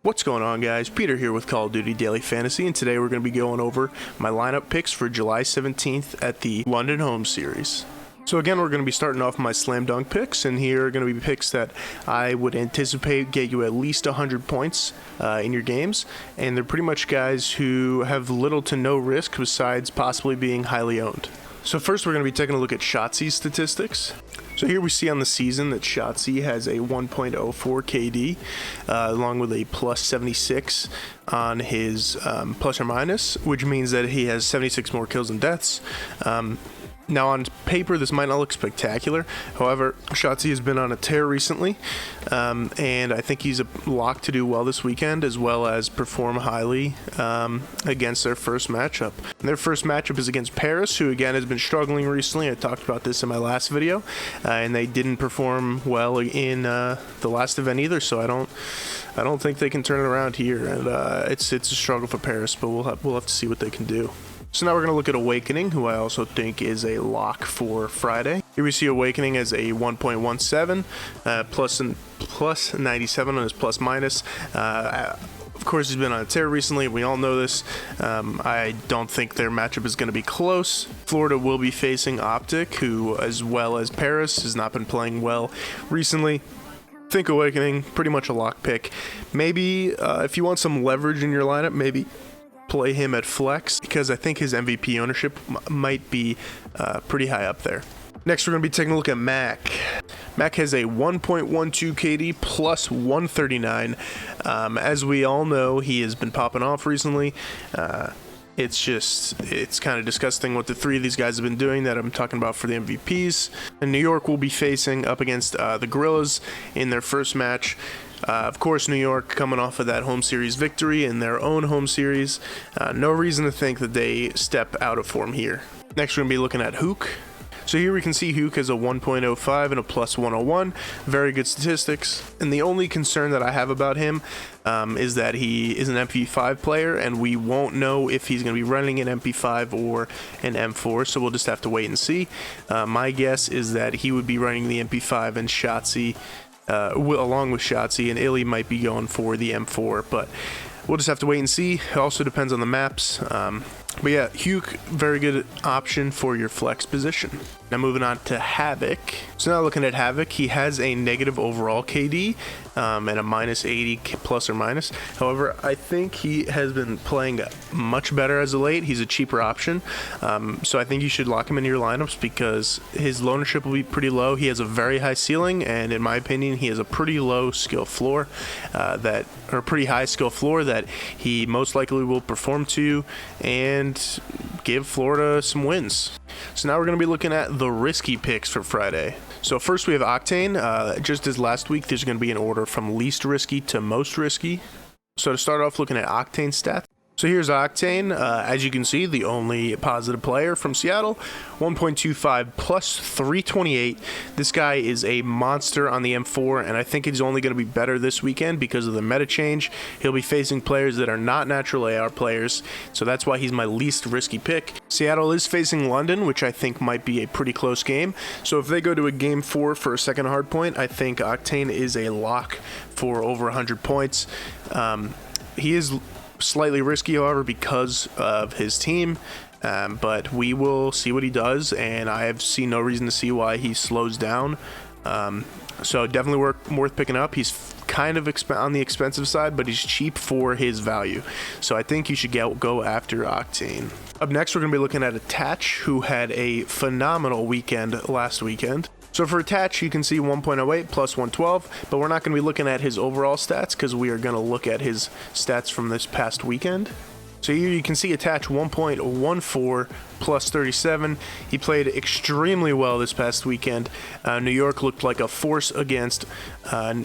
What's going on, guys? Peter here with Call of Duty Daily Fantasy, and today we're going to be going over my lineup picks for July 17th at the London Home Series. So again, we're going to be starting off my slam dunk picks, and here are going to be picks that I would anticipate get you at least 100 points in your games, and they're pretty much guys who have little to no risk besides possibly being highly owned. So first we're going to be taking a look at Shotzzy's statistics. So here we see on the season that Shotzzy has a 1.04 KD, along with a plus 76 on his plus or minus, which means that he has 76 more kills and deaths. Now on paper this might not look spectacular, however Shotzzy has been on a tear recently, and I think he's a lock to do well this weekend as well as perform highly against their first matchup. And their first matchup is against Paris, who again has been struggling recently. I talked about this in my last video, and they didn't perform well in the last event either, so I don't think they can turn it around here, and it's a struggle for Paris, but we'll have to see what they can do. So now we're going to look at Awakening, who I also think is a lock for Friday. Here we see Awakening as a 1.17, plus 97 on his plus minus. Of course, he's been on a tear recently. We all know this. I don't think their matchup is going to be close. Florida will be facing Optic, who, as well as Paris, has not been playing well recently. Think Awakening, pretty much a lock pick. Maybe if you want some leverage in your lineup, maybe play him at flex, because I think his MVP ownership might be pretty high up there. Next, we're going to be taking a look at Mac. Mac has a 1.12 KD plus 139. As we all know, he has been popping off recently. It's kind of disgusting what the three of these guys have been doing that I'm talking about for the MVPs. And New York will be facing up against the Gorillas in their first match. Of course, New York coming off of that home series victory in their own home series. No reason to think that they step out of form here. Next, we're going to be looking at Hook. So here we can see Hook has a 1.05 and a plus 101. Very good statistics. And the only concern that I have about him is that he is an MP5 player, and we won't know if he's going to be running an MP5 or an M4, so we'll just have to wait and see. My guess is that he would be running the MP5 and Shotzzy, along with Shotzzy, and Illy might be going for the M4, but we'll just have to wait and see. It also depends on the maps. But yeah, Hook, very good option for your flex position. Now moving on to Havoc. So now looking at Havoc, he has a negative overall KD and a minus 80 plus or minus. However, I think he has been playing much better as of late. He's a cheaper option. So I think you should lock him into your lineups because his ownership will be pretty low. He has a very high ceiling, and in my opinion, he has a pretty low skill floor or pretty high skill floor that he most likely will perform to and give Florida some wins. So now we're going to be looking at the risky picks for Friday. So first we have Octane. Just as last week, there's going to be an order from least risky to most risky. So to start off looking at Octane stats. So here's Octane, as you can see, the only positive player from Seattle, 1.25 plus 328. This guy is a monster on the M4, and I think he's only going to be better this weekend because of the meta change. He'll be facing players that are not natural AR players, so that's why he's my least risky pick. Seattle is facing London, which I think might be a pretty close game. So if they go to a game 4 for a second hardpoint, I think Octane is a lock for over 100 points. He is slightly risky, however, because of his team, but we will see what he does, and I have seen no reason to see why he slows down. So definitely worth picking up. He's kind of on the expensive side, but he's cheap for his value. So I think you should go after Octane. Up next, we're going to be looking at Attach, who had a phenomenal weekend last weekend. So for Attach, you can see 1.08 plus 112, but we're not going to be looking at his overall stats because we are going to look at his stats from this past weekend. So here you can see Attach 1.14 plus 37. He played extremely well this past weekend. New York looked like a force against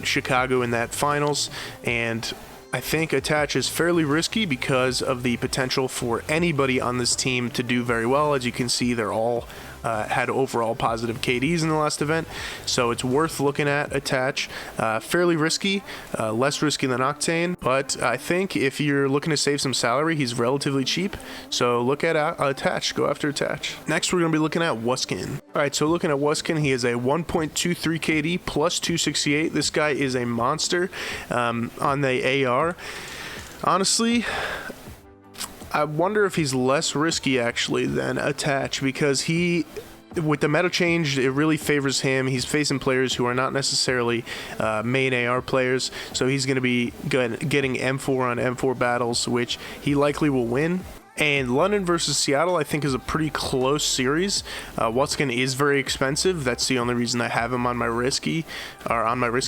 Chicago in that finals, and I think Attach is fairly risky because of the potential for anybody on this team to do very well. As you can see, they're all had overall positive KDs in the last event, so it's worth looking at Attach. Fairly risky, less risky than Octane, but I think if you're looking to save some salary, he's relatively cheap, so look at Attach. Go after Attach. Next, we're going to be looking at Wuskin. Alright, so looking at Wuskin, he is a 1.23 KD plus 268. This guy is a monster on the AR. Honestly, I wonder if he's less risky actually than Attach, because with the meta change, it really favors him. He's facing players who are not necessarily main AR players, so he's going to be getting M4 on M4 battles, which he likely will win. And London versus Seattle, I think, is a pretty close series. Wuskin is very expensive. That's the only reason I have him on my risky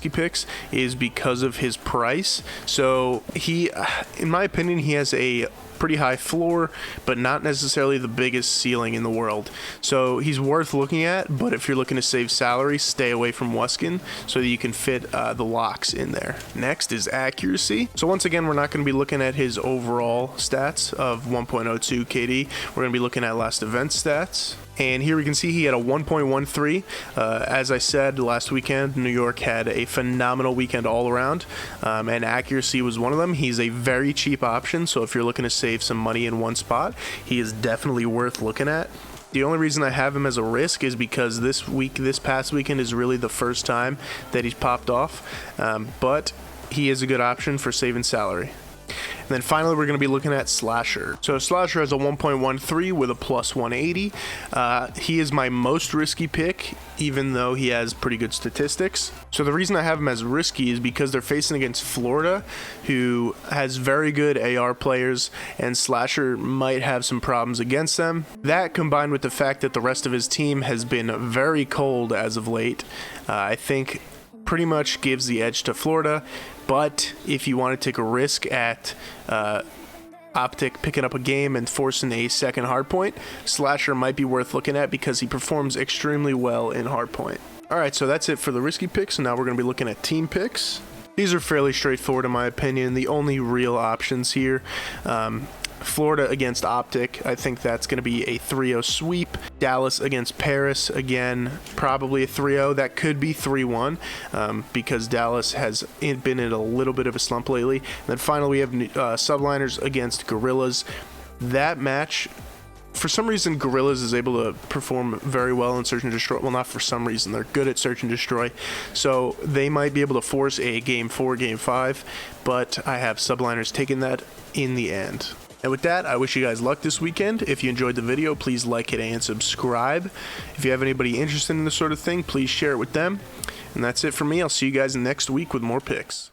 picks, is because of his price. So he, in my opinion, he has a pretty high floor, but not necessarily the biggest ceiling in the world. So he's worth looking at, but if you're looking to save salary, stay away from Wuskin so that you can fit the locks in there. Next is accuracy. So once again, we're not going to be looking at his overall stats of 1.02 KD. We're going to be looking at last event stats. And here we can see he had a 1.13. As I said last weekend, New York had a phenomenal weekend all around, and accuracy was one of them. He's a very cheap option, so if you're looking to save some money in one spot, he is definitely worth looking at. The only reason I have him as a risk is because this past weekend is really the first time that he's popped off, but he is a good option for saving salary. And then finally, we're going to be looking at Slasher. So Slasher has a 1.13 with a plus 180. He is my most risky pick, even though he has pretty good statistics. So the reason I have him as risky is because they're facing against Florida, who has very good AR players, and Slasher might have some problems against them. That, combined with the fact that the rest of his team has been very cold as of late, I think pretty much gives the edge to Florida. But if you want to take a risk at Optic picking up a game and forcing a second hardpoint, Slasher might be worth looking at because he performs extremely well in hardpoint. Alright, so that's it for the risky picks, and now we're going to be looking at team picks. These are fairly straightforward in my opinion. The only real options here, Florida against Optic, I think that's going to be a 3-0 sweep. Dallas against Paris, again, probably a 3-0. That could be 3-1 because Dallas has been in a little bit of a slump lately. And then finally, we have Subliners against Gorillas. That match, for some reason, Gorillas is able to perform very well in Search and Destroy. Well, not for some reason. They're good at Search and Destroy. So they might be able to force a Game 4, Game 5, but I have Subliners taking that in the end. And with that, I wish you guys luck this weekend. If you enjoyed the video, please like it and subscribe. If you have anybody interested in this sort of thing, please share it with them. And that's it for me. I'll see you guys next week with more picks.